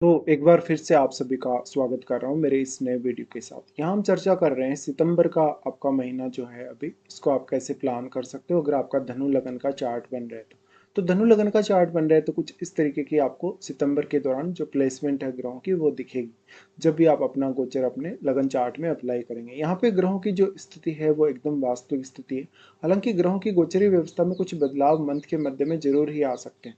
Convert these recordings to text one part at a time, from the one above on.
तो एक बार फिर से आप सभी का स्वागत कर रहा हूँ मेरे इस नए वीडियो के साथ। यहाँ हम चर्चा कर रहे हैं सितंबर का आपका महीना जो है अभी इसको आप कैसे प्लान कर सकते हो अगर आपका धनु लगन का चार्ट बन रहा है तो धनु लगन का चार्ट बन रहा है तो कुछ इस तरीके की आपको सितंबर के दौरान जो प्लेसमेंट है ग्रहों की वो दिखेगी जब भी आप अपना गोचर अपने लगन चार्ट में अप्लाई करेंगे। यहाँ पे ग्रहों की जो स्थिति है वो एकदम वास्तविक स्थिति है। हालांकि ग्रहों की गोचरीय व्यवस्था में कुछ बदलाव मंथ के मध्य में जरूर ही आ सकते हैं।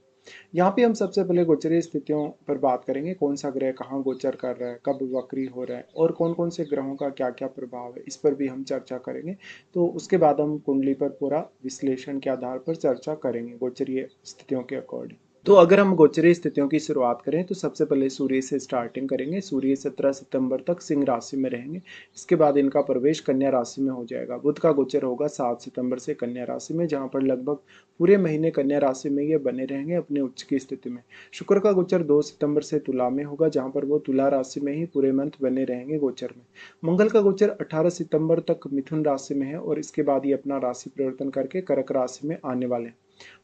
यहाँ पे हम सबसे पहले गोचरीय स्थितियों पर बात करेंगे, कौन सा ग्रह कहाँ गोचर कर रहा है, कब वक्री हो रहा है और कौन कौन से ग्रहों का क्या क्या प्रभाव है, इस पर भी हम चर्चा करेंगे। तो उसके बाद हम कुंडली पर पूरा विश्लेषण के आधार पर चर्चा करेंगे गोचरीय स्थितियों के अकॉर्डिंग। तो अगर हम गोचरीय स्थितियों की शुरुआत करें तो सबसे पहले सूर्य से स्टार्टिंग करेंगे। सूर्य 17 सितंबर तक सिंह राशि में रहेंगे। इसके बाद इनका प्रवेश कन्या राशि में हो जाएगा। बुध का गोचर होगा 7 सितंबर से कन्या राशि में, जहां पर लगभग पूरे महीने कन्या राशि में ये बने रहेंगे अपने उच्च की स्थिति में। शुक्र का गोचर 2 सितंबर से तुला में होगा, जहां पर वो तुला राशि में ही पूरे मंथ बने रहेंगे गोचर में। मंगल का गोचर 18 सितंबर तक मिथुन राशि में है और इसके बाद ये अपना राशि परिवर्तन करके कर्क राशि में आने वाले हैं।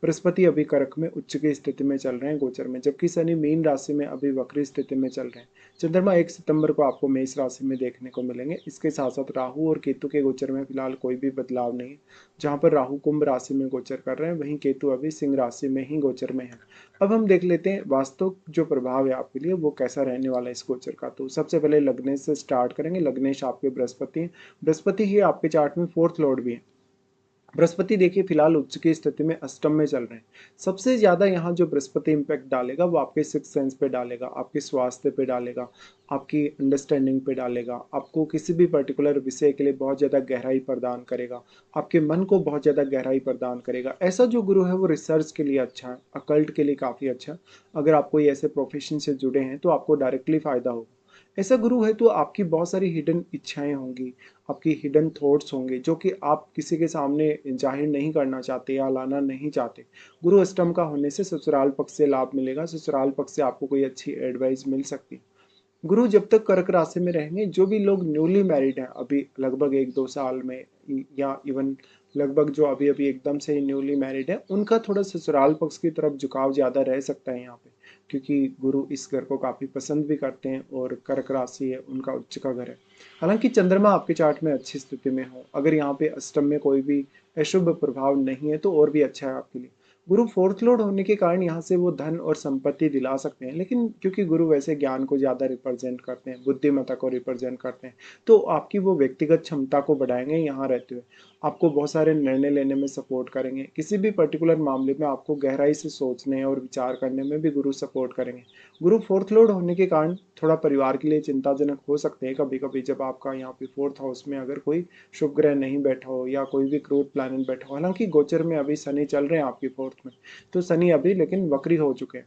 बृहस्पति अभी कर्क में उच्च की स्थिति में चल रहे हैं गोचर में, जबकि शनि मीन राशि में अभी वक्री स्थिति में चल रहे हैं। चंद्रमा 1 सितंबर को आपको मेष राशि में देखने को मिलेंगे। इसके साथ साथ राहु और केतु के गोचर में फिलहाल कोई भी बदलाव नहीं है। जहां पर राहु कुंभ राशि में गोचर कर रहे हैं, वहीं केतु अभी सिंह राशि में ही गोचर में है। अब हम देख लेते हैं वास्तव जो प्रभाव है आपके लिए वो कैसा रहने वाला है इस गोचर का। तो सबसे पहले लग्नेश से स्टार्ट करेंगे। लग्नेश आपके बृहस्पति हैं। बृहस्पति ही आपके चार्ट में फोर्थ लॉर्ड भी है। बृहस्पति देखिए फिलहाल उच्च की स्थिति में अष्टम में चल रहे हैं। सबसे ज्यादा यहाँ जो बृहस्पति इंपैक्ट डालेगा वो आपके सिक्स सेंस पे डालेगा, आपके स्वास्थ्य पे डालेगा, आपकी अंडरस्टैंडिंग पे डालेगा, आपको किसी भी पर्टिकुलर विषय के लिए बहुत ज्यादा गहराई प्रदान करेगा, आपके मन को बहुत ज्यादा गहराई प्रदान करेगा। ऐसा जो गुरु है वो रिसर्च के लिए अच्छा है, अकल्ट के लिए काफी अच्छा है। अगर आप कोई ऐसे प्रोफेशन से जुड़े हैं तो आपको डायरेक्टली फायदा होगा। ऐसा गुरु है तो आपकी बहुत सारी हिडन इच्छाएं होंगी, आपकी हिडन थॉट्स होंगे जो कि आप किसी के सामने जाहिर नहीं करना चाहते या लाना नहीं चाहते। गुरु अष्टम का होने से ससुराल पक्ष से लाभ मिलेगा, ससुराल पक्ष से आपको कोई अच्छी एडवाइस मिल सकती है। गुरु जब तक कर्क राशि में रहेंगे, जो भी लोग न्यूली मैरिड हैं अभी लगभग 1-2 साल में, या इवन लगभग जो अभी अभी एकदम से ही न्यूली मैरिड है, उनका थोड़ा ससुराल पक्ष की तरफ झुकाव ज्यादा रह सकता है यहाँ पे, क्योंकि गुरु इस घर को काफी पसंद भी करते हैं और कर्क राशि है उनका उच्च का घर है। हालांकि चंद्रमा आपके चार्ट में अच्छी स्थिति में हो, अगर यहाँ पे अष्टम में कोई भी अशुभ प्रभाव नहीं है तो और भी अच्छा है आपके लिए। गुरु फोर्थ लॉर्ड होने के कारण यहाँ से वो धन और संपत्ति दिला सकते हैं, लेकिन क्योंकि गुरु वैसे ज्ञान को ज्यादा रिप्रेजेंट करते हैं, बुद्धिमत्ता को रिप्रेजेंट करते हैं, तो आपकी वो व्यक्तिगत क्षमता को बढ़ाएंगे यहाँ रहते हुए। आपको बहुत सारे निर्णय लेने में सपोर्ट करेंगे। किसी भी पर्टिकुलर मामले में आपको गहराई से सोचने और विचार करने में भी गुरु सपोर्ट करेंगे। गुरु फोर्थ लॉर्ड होने के कारण थोड़ा परिवार के लिए चिंताजनक हो सकते हैं कभी कभी, जब आपका यहाँ पे फोर्थ हाउस में अगर कोई शुभ ग्रह नहीं बैठा हो या कोई भी क्रूर प्लैनेट बैठा हो। हालांकि गोचर में अभी शनि चल रहे हैं आपकी फोर्थ में, तो शनि अभी लेकिन वक्री हो चुके हैं।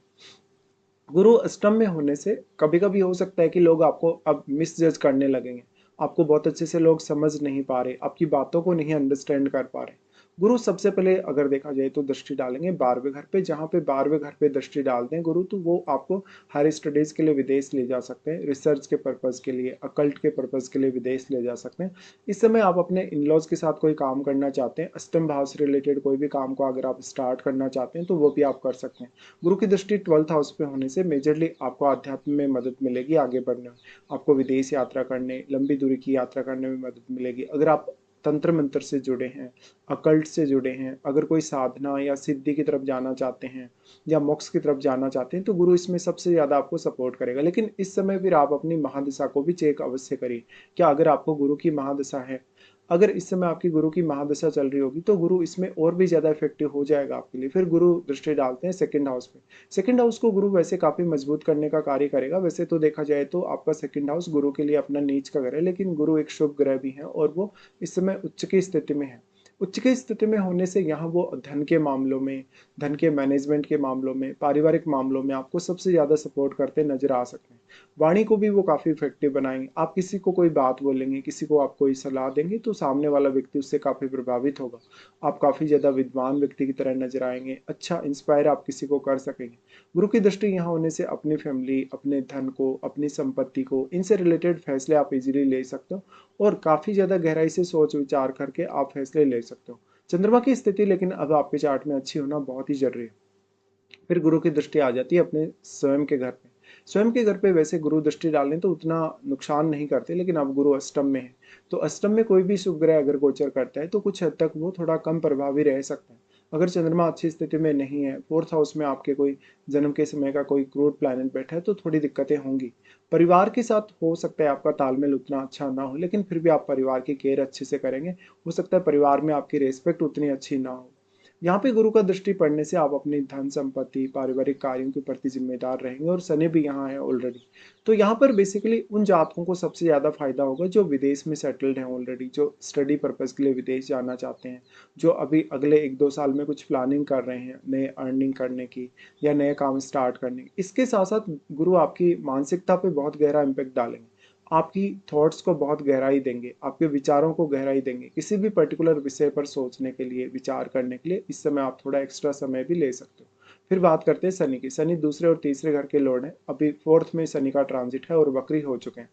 गुरु अष्टम में होने से कभी कभी हो सकता है कि लोग आपको अब मिसजज करने लगेंगे। आपको बहुत अच्छे से लोग समझ नहीं पा रहे, आपकी बातों को नहीं अंडरस्टैंड कर पा रहे। गुरु सबसे पहले अगर देखा जाए तो दृष्टि डालेंगे 12वें घर पे, जहाँ पे 12वें घर पे दृष्टि डालते हैं गुरु तो वो आपको हायर स्टडीज के लिए विदेश ले जा सकते हैं, रिसर्च के पर्पज के लिए, अकल्ट के पर्पज के लिए विदेश ले जा सकते हैं। इस समय आप अपने इन लॉज के साथ कोई काम करना चाहते हैं, अष्टम भाव से रिलेटेड कोई भी काम को अगर आप स्टार्ट करना चाहते हैं तो वो भी आप कर सकते हैं। गुरु की दृष्टि 12th हाउस पे होने से मेजरली आपको आध्यात्म में मदद मिलेगी आगे बढ़ने में। आपको विदेश यात्रा करने, लंबी दूरी की यात्रा करने में मदद मिलेगी। अगर आप तंत्र मंत्र से जुड़े हैं, अकल्ट से जुड़े हैं, अगर कोई साधना या सिद्धि की तरफ जाना चाहते हैं या मोक्ष की तरफ जाना चाहते हैं तो गुरु इसमें सबसे ज्यादा आपको सपोर्ट करेगा। लेकिन इस समय फिर आप अपनी महादशा को भी चेक अवश्य करिए। क्या अगर आपको गुरु की महादशा है, अगर इस समय आपकी गुरु की महादशा चल रही होगी तो गुरु इसमें और भी ज्यादा इफेक्टिव हो जाएगा आपके लिए। फिर गुरु दृष्टि डालते हैं सेकंड हाउस पे। सेकंड हाउस को गुरु वैसे काफी मजबूत करने का कार्य करेगा। वैसे तो देखा जाए तो आपका सेकंड हाउस गुरु के लिए अपना नीच का घर है, लेकिन गुरु एक शुभ ग्रह भी है और वो इस समय उच्च की स्थिति में है। उच्च की स्थिति में होने से यहाँ वो धन के मामलों में, धन के मैनेजमेंट के मामलों में, पारिवारिक मामलों में आपको सबसे ज्यादा सपोर्ट करते नजर आ सकते हैं। वाणी को भी वो काफी इफेक्टिव बनाएंगे। आप किसी को कोई बात बोलेंगे, किसी को आप कोई सलाह देंगे तो सामने वाला व्यक्ति उससे काफी प्रभावित होगा। आप काफी ज्यादा विद्वान व्यक्ति की तरह नजर आएंगे, अच्छा इंस्पायर आप किसी को कर सकेंगे। गुरु की दृष्टि यहाँ होने से अपनी फैमिली, अपने धन को, अपनी संपत्ति को, इनसे रिलेटेड फैसले आप इजीली ले सकते हो और काफी ज्यादा गहराई से सोच विचार करके आप फैसले ले सकते हो। चंद्रमा की स्थिति लेकिन अब आपके चार्ट में अच्छी होना बहुत ही जरूरी है। फिर गुरु की दृष्टि आ जाती है अपने स्वयं के घर पे। स्वयं के घर पे वैसे गुरु दृष्टि डालें तो उतना नुकसान नहीं करते, लेकिन अब गुरु अष्टम में है, तो अष्टम में कोई भी शुभ ग्रह अगर गोचर करता है तो कुछ हद तक वो थोड़ा कम प्रभावी रह सकता है। अगर चंद्रमा अच्छी स्थिति में नहीं है, फोर्थ हाउस में आपके कोई जन्म के समय का कोई क्रूड प्लैनेट बैठा है, तो थोड़ी दिक्कतें होंगी। परिवार के साथ हो सकता है आपका तालमेल उतना अच्छा ना हो, लेकिन फिर भी आप परिवार की केयर अच्छे से करेंगे। हो सकता है परिवार में आपकी रेस्पेक्ट उतनी अच्छी ना हो। यहाँ पे गुरु का दृष्टि पड़ने से आप अपनी धन संपत्ति पारिवारिक कार्यों के प्रति जिम्मेदार रहेंगे, और शनि भी यहाँ है ऑलरेडी। तो यहाँ पर बेसिकली उन जातकों को सबसे ज़्यादा फायदा होगा जो विदेश में सेटल्ड हैं ऑलरेडी, जो स्टडी पर्पज़ के लिए विदेश जाना चाहते हैं, जो अभी अगले 1-2 साल में कुछ प्लानिंग कर रहे हैं नए अर्निंग करने की या नए काम स्टार्ट करने की। इसके साथ साथ गुरु आपकी मानसिकता पे बहुत गहरा इम्पैक्ट डालेंगे, आपकी थॉट्स को बहुत गहराई देंगे, आपके विचारों को गहराई देंगे। किसी भी पर्टिकुलर विषय पर सोचने के लिए, विचार करने के लिए इस समय आप थोड़ा एक्स्ट्रा समय भी ले सकते हो। फिर बात करते हैं शनि की। शनि दूसरे और तीसरे घर के लॉर्ड हैं। अभी फोर्थ में शनि का ट्रांजिट है और वक्री हो चुके हैं।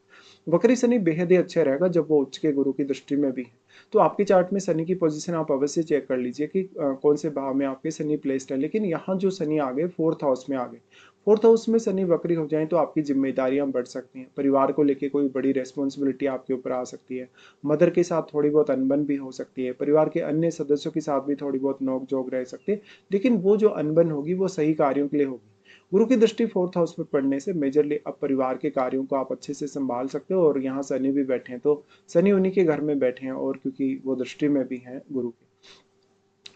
वक्री शनि बेहद ही अच्छा रहेगा जब वो उच्च के गुरु की दृष्टि में भी है। तो आपके चार्ट में शनि की पोजीशन आप अवश्य चेक कर लीजिए कि कौन से भाव में आपके शनि प्लेस्ड है। लेकिन यहाँ जो शनि आ गए फोर्थ हाउस में आ गए, फोर्थ हाउस में शनि वक्री हो जाए तो आपकी जिम्मेदारियां बढ़ सकती हैं, परिवार को लेके कोई बड़ी रेस्पॉन्सिबिलिटी आपके ऊपर आ सकती है, मदर के साथ थोड़ी बहुत अनबन भी हो सकती है, परिवार के अन्य सदस्यों के साथ भी थोड़ी बहुत नोक झोंक रह सकती है। लेकिन वो जो अनबन होगी वो सही कार्यों के लिए होगी। गुरु की दृष्टि फोर्थ हाउस पर पड़ने से मेजरली अब परिवार के कार्यों को आप अच्छे से संभाल सकते हो। और यहाँ शनि भी बैठे हैं, तो शनि उन्हीं के घर में बैठे हैं, और क्योंकि वो दृष्टि में भी हैं गुरु के,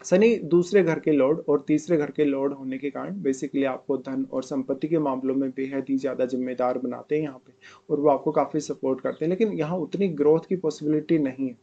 शनि दूसरे घर के लॉर्ड और तीसरे घर के लॉर्ड होने के कारण बेसिकली आपको धन और संपत्ति के मामलों में बेहद ही ज़्यादा जिम्मेदार बनाते हैं यहाँ पे, और वो आपको काफ़ी सपोर्ट करते हैं। लेकिन यहाँ उतनी ग्रोथ की पॉसिबिलिटी नहीं है।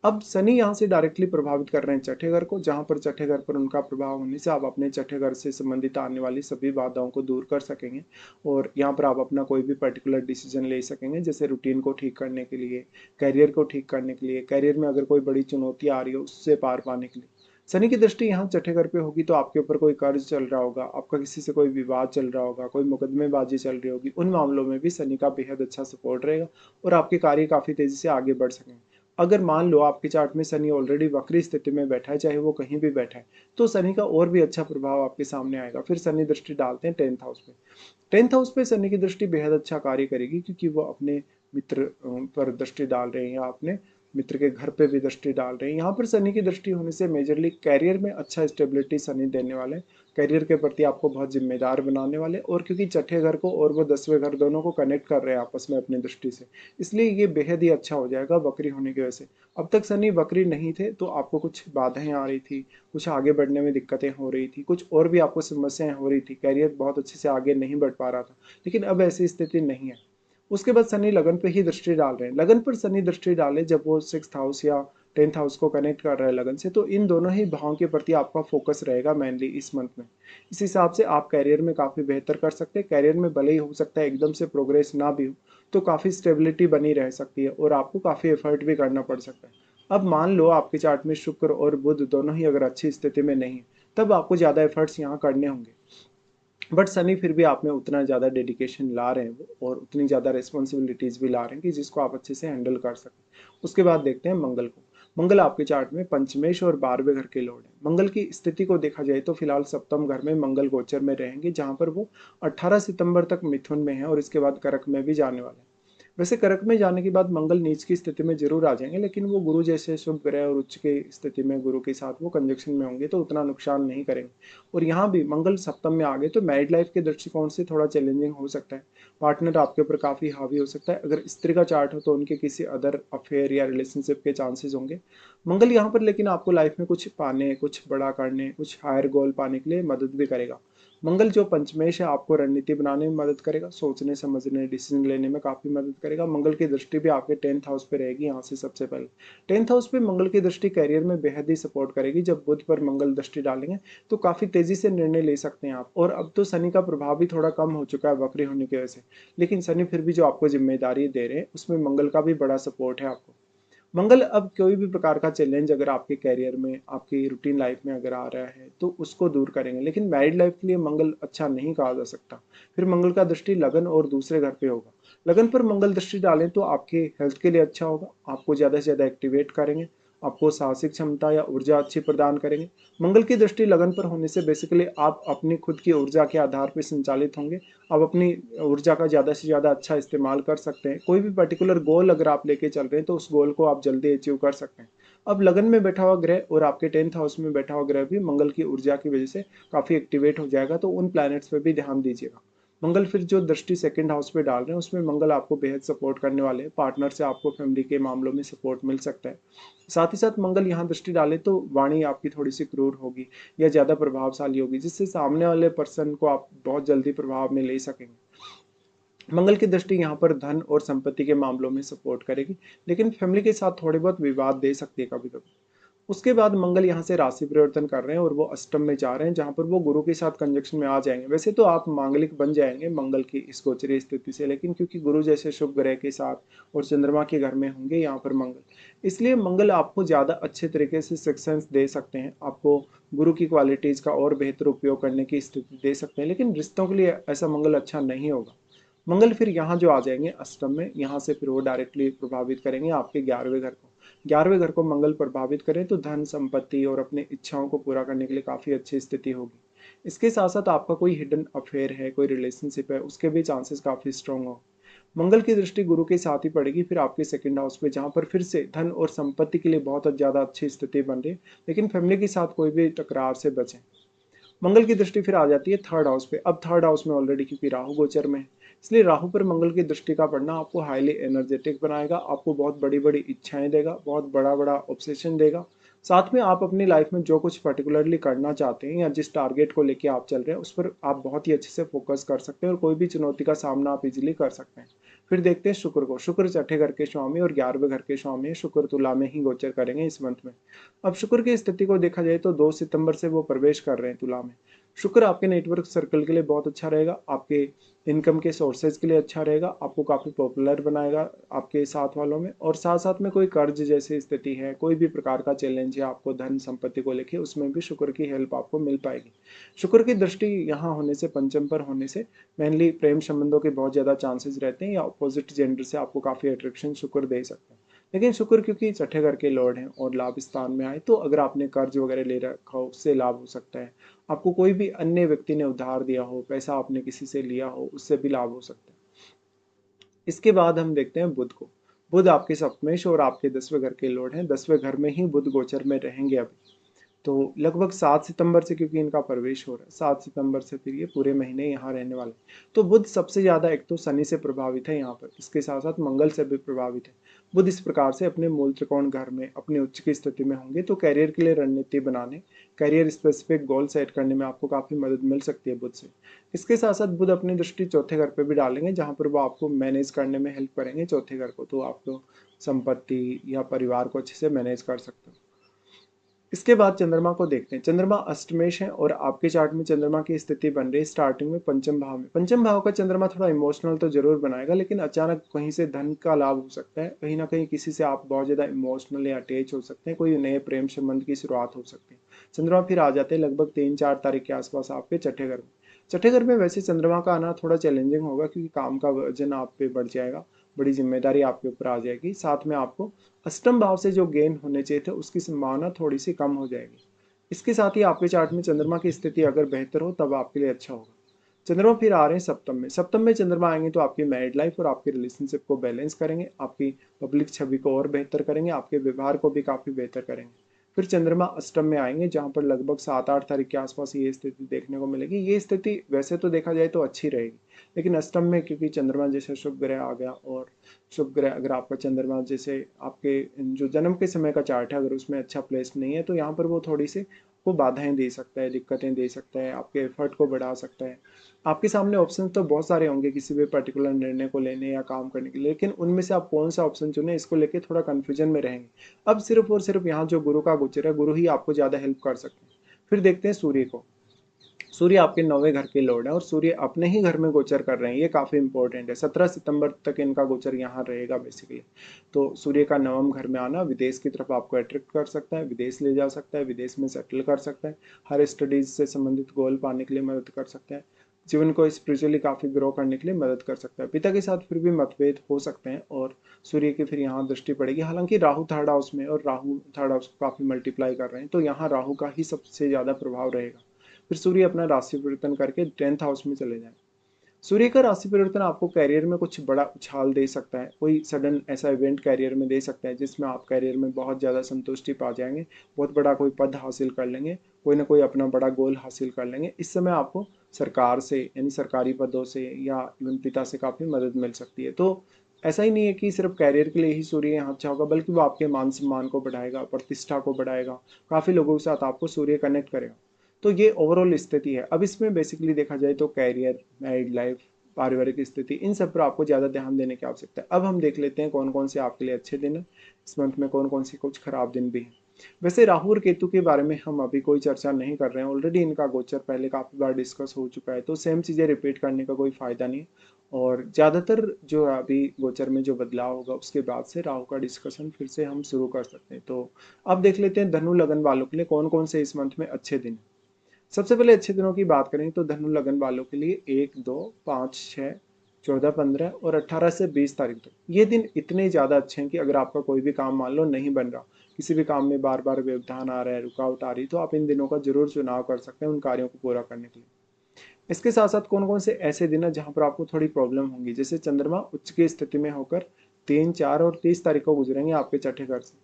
अब शनि यहाँ से डायरेक्टली प्रभावित कर रहे हैं छठे घर को, जहाँ पर छठे घर पर उनका प्रभाव होने से आप अपने छठे घर से संबंधित आने वाली सभी बाधाओं को दूर कर सकेंगे। और यहाँ पर आप अपना कोई भी पर्टिकुलर डिसीजन ले सकेंगे, जैसे रूटीन को ठीक करने के लिए, करियर को ठीक करने के लिए, करियर में अगर कोई बड़ी चुनौती आ रही हो उससे पार पाने के लिए। शनि की दृष्टि यहाँ छठे घर पे होगी तो आपके ऊपर कोई कर्ज चल रहा होगा, आपका किसी से कोई विवाद चल रहा होगा, कोई मुकदमेबाजी चल रही होगी, उन मामलों में भी शनि का बेहद अच्छा सपोर्ट रहेगा और आपके कार्य काफ़ी तेजी से आगे बढ़ सकेंगे। अगर मान लो आपके चार्ट में शनि ऑलरेडी वक्री स्थिति में बैठा है, चाहे वो कहीं भी बैठा है, तो शनि का और भी अच्छा प्रभाव आपके सामने आएगा। फिर शनि दृष्टि डालते हैं 10th हाउस पे। 10th हाउस पे शनि की दृष्टि बेहद अच्छा कार्य करेगी, क्योंकि वो अपने मित्र पर दृष्टि डाल रहे हैं या अपने मित्र के घर पे भी दृष्टि डाल रहे हैं। यहाँ पर शनि की दृष्टि होने से मेजरली कैरियर में अच्छा स्टेबिलिटी शनि देने वाले, करियर के प्रति आपको बहुत जिम्मेदार बनाने वाले, और क्योंकि छठे घर को और वो 10वें घर दोनों को कनेक्ट कर रहे हैं आपस में अपनी दृष्टि से, इसलिए ये बेहद ही अच्छा हो जाएगा वक्री होने की वजह से। अब तक शनि वक्री नहीं थे तो आपको कुछ बाधाएं आ रही थी, कुछ आगे बढ़ने में दिक्कतें हो रही थी, कुछ और भी आपको समस्याएं हो रही थी, कैरियर बहुत अच्छे से आगे नहीं बढ़ पा रहा था। लेकिन अब ऐसी स्थिति नहीं है। उसके बाद शनि लगन पे ही दृष्टि डाल रहे हैं। लगन पर शनि दृष्टि डाले जब वो 6th हाउस या 10th हाउस को कनेक्ट कर रहा है लगन से, तो इन दोनों ही भावों के प्रति आपका फोकस रहेगा मेनली इस मंथ में। इस हिसाब से आप कैरियर में काफ़ी बेहतर कर सकते हैं। कैरियर में भले ही हो सकता है एकदम से प्रोग्रेस ना भी हो, तो काफ़ी स्टेबिलिटी बनी रह सकती है और आपको काफ़ी एफर्ट भी करना पड़ सकता है। अब मान लो आपके चार्ट में शुक्र और बुध दोनों ही अगर अच्छी स्थिति में नहीं है, तब आपको ज़्यादा एफर्ट्स यहाँ करने होंगे। बट शनि फिर भी आप में उतना ज़्यादा डेडिकेशन ला रहे हैं वो, और उतनी ज़्यादा रिस्पॉन्सिबिलिटीज़ भी ला रहे हैं कि जिसको आप अच्छे से हैंडल कर सकें। उसके बाद देखते हैं मंगल को। मंगल आपके चार्ट में पंचमेश और 12वें घर के लॉर्ड है। मंगल की स्थिति को देखा जाए तो फिलहाल सप्तम घर में मंगल गोचर में रहेंगे, जहाँ पर वो 18 सितंबर तक मिथुन में है और इसके बाद कर्क में भी जाने वाले हैं। वैसे कर्क में जाने के बाद मंगल नीच की स्थिति में जरूर आ जाएंगे, लेकिन वो गुरु जैसे शुभ ग्रह और उच्च की स्थिति में गुरु के साथ वो कंजक्शन में होंगे तो उतना नुकसान नहीं करेंगे। और यहाँ भी मंगल सप्तम में आ गए तो मैरिड लाइफ के दृष्टिकोण से थोड़ा चैलेंजिंग हो सकता है। पार्टनर आपके ऊपर काफ़ी हावी हो सकता है। अगर स्त्री का चार्ट हो तो उनके किसी अदर अफेयर या रिलेशनशिप के चांसेस होंगे। मंगल यहाँ पर लेकिन आपको लाइफ में कुछ पाने, कुछ बड़ा करने, कुछ हायर गोल पाने के लिए मदद भी करेगा। मंगल जो पंचमेश है आपको रणनीति बनाने में मदद करेगा, सोचने समझने डिसीजन लेने में काफ़ी मदद करेगा। मंगल की दृष्टि भी आपके 10th हाउस पे रहेगी। यहाँ से सबसे पहले 10th हाउस पे मंगल की दृष्टि करियर में बेहद ही सपोर्ट करेगी। जब बुध पर मंगल दृष्टि डालेंगे तो काफ़ी तेज़ी से निर्णय ले सकते हैं आप। और अब तो शनि का प्रभाव भी थोड़ा कम हो चुका है वक्री होने की वजह से, लेकिन शनि फिर भी जो आपको जिम्मेदारी दे रहे हैं उसमें मंगल का भी बड़ा सपोर्ट है आपको। मंगल अब कोई भी प्रकार का चैलेंज अगर आपके कैरियर में, आपकी रूटीन लाइफ में अगर आ रहा है तो उसको दूर करेंगे। लेकिन मैरिड लाइफ के लिए मंगल अच्छा नहीं कहा जा सकता। फिर मंगल का दृष्टि लगन और दूसरे घर पे होगा। लगन पर मंगल दृष्टि डालें तो आपके हेल्थ के लिए अच्छा होगा, आपको ज़्यादा से ज़्यादा एक्टिवेट करेंगे, आपको साहसिक क्षमता या ऊर्जा अच्छी प्रदान करेंगे। मंगल की दृष्टि लगन पर होने से बेसिकली आप अपनी खुद की ऊर्जा के आधार पर संचालित होंगे। आप अपनी ऊर्जा का ज़्यादा से ज़्यादा अच्छा इस्तेमाल कर सकते हैं। कोई भी पर्टिकुलर गोल अगर आप लेके चल रहे हैं तो उस गोल को आप जल्दी अचीव कर सकते हैं। अब लगन में बैठा हुआ ग्रह और आपके 10th हाउस में बैठा हुआ ग्रह भी मंगल की ऊर्जा की वजह से काफ़ी एक्टिवेट हो जाएगा, तो उन प्लैनेट्स पे भी ध्यान दीजिएगा। मंगल फिर जो दृष्टि सेकंड हाउस पे डाल रहे हैं उसमें मंगल आपको बेहद सपोर्ट करने वाले हैं। पार्टनर से आपको फैमिली के मामलों में सपोर्ट मिल सकता है। साथ ही साथ मंगल यहाँ दृष्टि डाले तो वाणी आपकी थोड़ी सी क्रूर होगी या ज़्यादा प्रभावशाली होगी, जिससे सामने वाले पर्सन को आप बहुत जल्दी प्रभाव में ले सकेंगे। मंगल की दृष्टि यहाँ पर धन और संपत्ति के मामलों में सपोर्ट करेगी, लेकिन फैमिली के साथ थोड़े बहुत विवाद दे सकती है कभी कभी। उसके बाद मंगल यहाँ से राशि परिवर्तन कर रहे हैं और वो अष्टम में जा रहे हैं, जहाँ पर वो गुरु के साथ कंजक्शन में आ जाएंगे। वैसे तो आप मांगलिक बन जाएंगे मंगल की इस गोचरीय स्थिति से, लेकिन क्योंकि गुरु जैसे शुभ ग्रह के साथ और चंद्रमा के घर में होंगे यहाँ पर मंगल, इसलिए मंगल आपको ज़्यादा अच्छे तरीके से सक्सेस दे सकते हैं। आपको गुरु की क्वालिटीज़ का और बेहतर उपयोग करने की स्थिति दे सकते हैं, लेकिन रिश्तों के लिए ऐसा मंगल अच्छा नहीं होगा। मंगल फिर यहाँ जो आ जाएंगे अष्टम में, यहाँ से फिर वो डायरेक्टली प्रभावित करेंगे आपके 11वें घर को। 11वें घर को मंगल प्रभावित करें तो धन संपत्ति और अपनी इच्छाओं को पूरा करने के लिए काफ़ी अच्छी स्थिति होगी। इसके साथ साथ आपका कोई हिडन अफेयर है, कोई रिलेशनशिप है, उसके भी चांसेस काफ़ी स्ट्रांग हो। मंगल की दृष्टि गुरु के साथ ही पड़ेगी फिर आपके सेकंड हाउस पे, जहाँ पर फिर से धन और संपत्ति के लिए बहुत ज़्यादा अच्छी स्थिति बन रही है, लेकिन फैमिली के साथ कोई भी टकरार से बचें। मंगल की दृष्टि फिर आ जाती है थर्ड हाउस पे। अब थर्ड हाउस में ऑलरेडी क्योंकि राहु गोचर में है, इसलिए राहु पर मंगल की दृष्टि का पड़ना आपको हाईली एनर्जेटिक बनाएगा, आपको बहुत बड़ी बड़ी इच्छाएं देगा, बहुत बड़ा बड़ा ऑब्सेशन देगा। साथ में आप अपनी लाइफ में जो कुछ पर्टिकुलरली करना चाहते हैं या जिस टारगेट को लेके आप चल रहे हैं उस पर आप बहुत ही अच्छे से फोकस कर सकते हैं और कोई भी चुनौती का सामना आप इजीली कर सकते हैं। फिर देखते हैं शुक्र को। शुक्र छठे घर के स्वामी और 11वें घर के स्वामी है। शुक्र तुला में ही गोचर करेंगे इस मंथ में। अब शुक्र की स्थिति को देखा जाए तो 2 सितंबर से वो प्रवेश कर रहे हैं तुला में। शुक्र आपके नेटवर्क सर्कल के लिए बहुत अच्छा रहेगा, आपके इनकम के सोर्सेज के लिए अच्छा रहेगा, आपको काफ़ी पॉपुलर बनाएगा आपके साथ वालों में। और साथ साथ में कोई कर्ज जैसी स्थिति है, कोई भी प्रकार का चैलेंज है आपको धन संपत्ति को लेके, उसमें भी शुक्र की हेल्प आपको मिल पाएगी। शुक्र की दृष्टि यहाँ होने से, पंचम पर होने से, मेनली प्रेम संबंधों के बहुत ज़्यादा चांसेस रहते हैं या अपोजिट जेंडर से आपको काफ़ी अट्रैक्शन शुक्र दे सकते हैं। लेकिन शुक्र क्योंकि छठे घर के लॉर्ड हैं और लाभ स्थान में आए, तो अगर आपने कर्ज वगैरह ले रखा हो उससे लाभ हो सकता है। आपको कोई भी अन्य व्यक्ति ने उधार दिया हो, पैसा आपने किसी से लिया हो, उससे भी लाभ हो सकता है। इसके बाद हम देखते हैं बुध को। बुध आपके सप्तमेश और आपके 10वें घर के लॉर्ड हैं। 10वें घर में ही बुध गोचर में रहेंगे अभी। तो लगभग 7 सितंबर से क्योंकि इनका प्रवेश हो रहा है, 7 सितंबर से फिर ये पूरे महीने यहाँ रहने वाले हैं। तो बुध सबसे ज़्यादा एक तो शनि से प्रभावित है यहाँ पर, इसके साथ साथ मंगल से भी प्रभावित है। बुध इस प्रकार से अपने मूल त्रिकोण घर में अपने उच्च की स्थिति में होंगे, तो कैरियर के लिए रणनीति बनाने, कैरियर स्पेसिफिक गोल सेट करने में आपको काफ़ी मदद मिल सकती है बुध से। इसके साथ साथ बुध अपनी दृष्टि चौथे घर पर भी डालेंगे, जहाँ पर वो आपको मैनेज करने में हेल्प करेंगे चौथे घर को, तो आपको संपत्ति या परिवार को अच्छे से मैनेज कर सकते हो। इसके बाद चंद्रमा को देखते हैं। चंद्रमा अष्टमेश है और आपके चार्ट में चंद्रमा की स्थिति बन रही है स्टार्टिंग में पंचम भाव में। पंचम भाव का चंद्रमा थोड़ा इमोशनल तो जरूर बनाएगा, लेकिन अचानक कहीं से धन का लाभ हो सकता है, कहीं ना कहीं किसी से आप बहुत ज्यादा इमोशनली अटैच हो सकते हैं, कोई नए प्रेम संबंध की शुरुआत हो सकती है। चंद्रमा फिर आ जाते हैं लगभग 3-4 तारीख के आसपास आपके छठे घर में। छठे घर में वैसे चंद्रमा का आना थोड़ा चैलेंजिंग होगा, क्योंकि काम का वजन आप पे बढ़ जाएगा, बड़ी जिम्मेदारी आपके ऊपर आ जाएगी। साथ में आपको अष्टम भाव से जो गेन होने चाहिए थे उसकी संभावना थोड़ी सी कम हो जाएगी। इसके साथ ही आपके चार्ट में चंद्रमा की स्थिति अगर बेहतर हो तब आपके लिए अच्छा होगा। चंद्रमा फिर आ रहे हैं सप्तम में। सप्तम में चंद्रमा आएंगे तो आपकी मैरिड लाइफ और आपके रिलेशनशिप को बैलेंस करेंगे, आपकी पब्लिक छवि को और बेहतर करेंगे, आपके व्यवहार को भी काफी बेहतर करेंगे। फिर चंद्रमा अष्टम में आएंगे, जहां पर लगभग 7-8 तारीख के आसपास ये स्थिति देखने को मिलेगी। ये स्थिति वैसे तो देखा जाए तो अच्छी रहेगी, लेकिन अष्टम में क्योंकि चंद्रमा जैसे शुभ ग्रह आ गया, और शुभ ग्रह अगर आपका चंद्रमा जैसे आपके जो जन्म के समय का चार्ट है अगर उसमें अच्छा प्लेस नहीं है, तो यहाँ पर वो थोड़ी सी को बाधाएं दे सकता है, दिक्कतें दे सकता है, आपके एफर्ट को बढ़ा सकता है। आपके सामने ऑप्शन तो बहुत सारे होंगे किसी भी पर्टिकुलर निर्णय को लेने या काम करने के लिए, लेकिन उनमें से आप कौन सा ऑप्शन चुने इसको लेके थोड़ा कंफ्यूजन में रहेंगे। अब सिर्फ और सिर्फ यहाँ जो गुरु का गोचर है, गुरु ही आपको ज़्यादा हेल्प कर सकते हैं। फिर देखते हैं सूर्य को। सूर्य आपके 9वें घर के लॉर्ड है और सूर्य अपने ही घर में गोचर कर रहे हैं, ये काफ़ी इंपॉर्टेंट है। 17 सितंबर तक इनका गोचर यहाँ रहेगा बेसिकली। तो सूर्य का 9वें घर में आना विदेश की तरफ आपको अट्रैक्ट कर सकता है, विदेश ले जा सकता है, विदेश में सेटल कर सकता है, हर स्टडीज से संबंधित गोल पाने के लिए मदद कर सकता है। जीवन को स्पिरिचुअली काफ़ी ग्रो करने के लिए मदद कर सकता है। पिता के साथ फिर भी मतभेद हो सकते हैं और सूर्य की फिर यहाँ दृष्टि पड़ेगी। हालांकि राहु थर्ड हाउस में और राहु थर्ड हाउस को काफ़ी मल्टीप्लाई कर रहे हैं, तो यहाँ राहु का ही सबसे ज़्यादा प्रभाव रहेगा। फिर सूर्य अपना राशि परिवर्तन करके 10th हाउस में चले जाए। सूर्य का राशि परिवर्तन आपको कैरियर में कुछ बड़ा उछाल दे सकता है। कोई सडन ऐसा इवेंट कैरियर में दे सकता है जिसमें आप कैरियर में बहुत ज़्यादा संतुष्टि पा जाएंगे, बहुत बड़ा कोई पद हासिल कर लेंगे, कोई ना कोई अपना बड़ा गोल हासिल कर लेंगे। इस समय आपको सरकार से यानी सरकारी पदों से या इवन पिता से काफ़ी मदद मिल सकती है। तो ऐसा ही नहीं है कि सिर्फ कैरियर के लिए ही सूर्य यहाँ अच्छा होगा, बल्कि वो आपके मान सम्मान को बढ़ाएगा, प्रतिष्ठा को बढ़ाएगा, काफ़ी लोगों के साथ आपको सूर्य कनेक्ट करेगा। तो ये ओवरऑल स्थिति है। अब इसमें बेसिकली देखा जाए तो कैरियर, मैरिड लाइफ, पारिवारिक स्थिति, इन सब पर आपको ज़्यादा ध्यान देने की आवश्यकता है। अब हम देख लेते हैं कौन कौन से आपके लिए अच्छे दिन हैं, इस मंथ में कौन कौन से कुछ खराब दिन भी हैं। वैसे राहु और केतु के बारे में हम अभी कोई चर्चा नहीं कर रहे हैं, ऑलरेडी इनका गोचर पहले काफ़ी बार डिस्कस हो चुका है, तो सेम चीज़ें रिपीट करने का कोई फ़ायदा नहीं। और ज़्यादातर जो अभी गोचर में जो बदलाव होगा उसके बाद से राहु का डिस्कशन फिर से हम शुरू कर सकते हैं। तो अब देख लेते हैं धनु लगन वालों के लिए कौन कौन से इस मंथ में अच्छे दिन। सबसे पहले अच्छे दिनों की बात करें तो धनु लगन वालों के लिए 1, 2, 5, 6, 14, 15 और 18 से 20 तारीख तक ये दिन इतने ज़्यादा अच्छे हैं कि अगर आपका कोई भी काम मान लो नहीं बन रहा, किसी भी काम में बार बार व्यवधान आ रहा है, रुकावट आ रही है, तो आप इन दिनों का जरूर चुनाव कर सकते हैं उन कार्यों को पूरा करने के लिए। इसके साथ साथ कौन कौन से ऐसे दिन है जहां पर आपको थोड़ी प्रॉब्लम होंगी, जैसे चंद्रमा उच्च की स्थिति में होकर 3, 4 और 30 तारीख को गुजरेंगे आपके छठे घर से।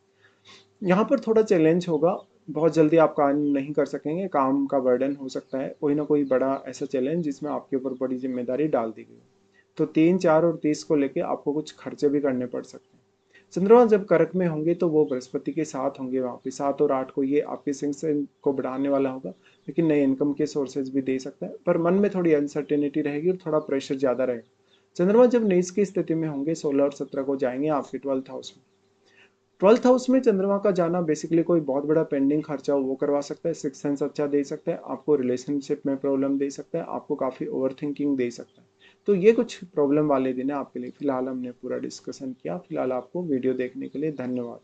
यहाँ पर थोड़ा चैलेंज होगा, बहुत जल्दी आप काम नहीं कर सकेंगे, काम का बर्डन हो सकता है, कोई ना कोई बड़ा ऐसा चैलेंज जिसमें आपके ऊपर बड़ी जिम्मेदारी डाल दी गई। तो 3, 4 और 30 को लेके आपको कुछ खर्चे भी करने पड़ सकते हैं। चंद्रमा जब कर्क में होंगे तो वो बृहस्पति के साथ होंगे, वहाँ पे 7 और 8 को ये आपके सिंह को बढ़ाने वाला होगा, लेकिन नए इनकम के सोर्सेज भी दे सकता है, पर मन में थोड़ी अनसर्टेनिटी रहेगी और थोड़ा प्रेशर ज़्यादा रहेगा। चंद्रमा जब नीच की स्थिति में होंगे 16 और 17 को जाएंगे आपके 12th हाउस में। 12th हाउस में चंद्रमा का जाना बेसिकली कोई बहुत बड़ा पेंडिंग खर्चा वो करवा सकता है, सिक्स सेंस अच्छा दे सकता है, आपको रिलेशनशिप में प्रॉब्लम दे सकता है, आपको काफ़ी ओवर थिंकिंग दे सकता है। तो ये कुछ प्रॉब्लम वाले दिन है आपके लिए। फिलहाल हमने पूरा डिस्कशन किया। फिलहाल आपको वीडियो देखने के लिए धन्यवाद।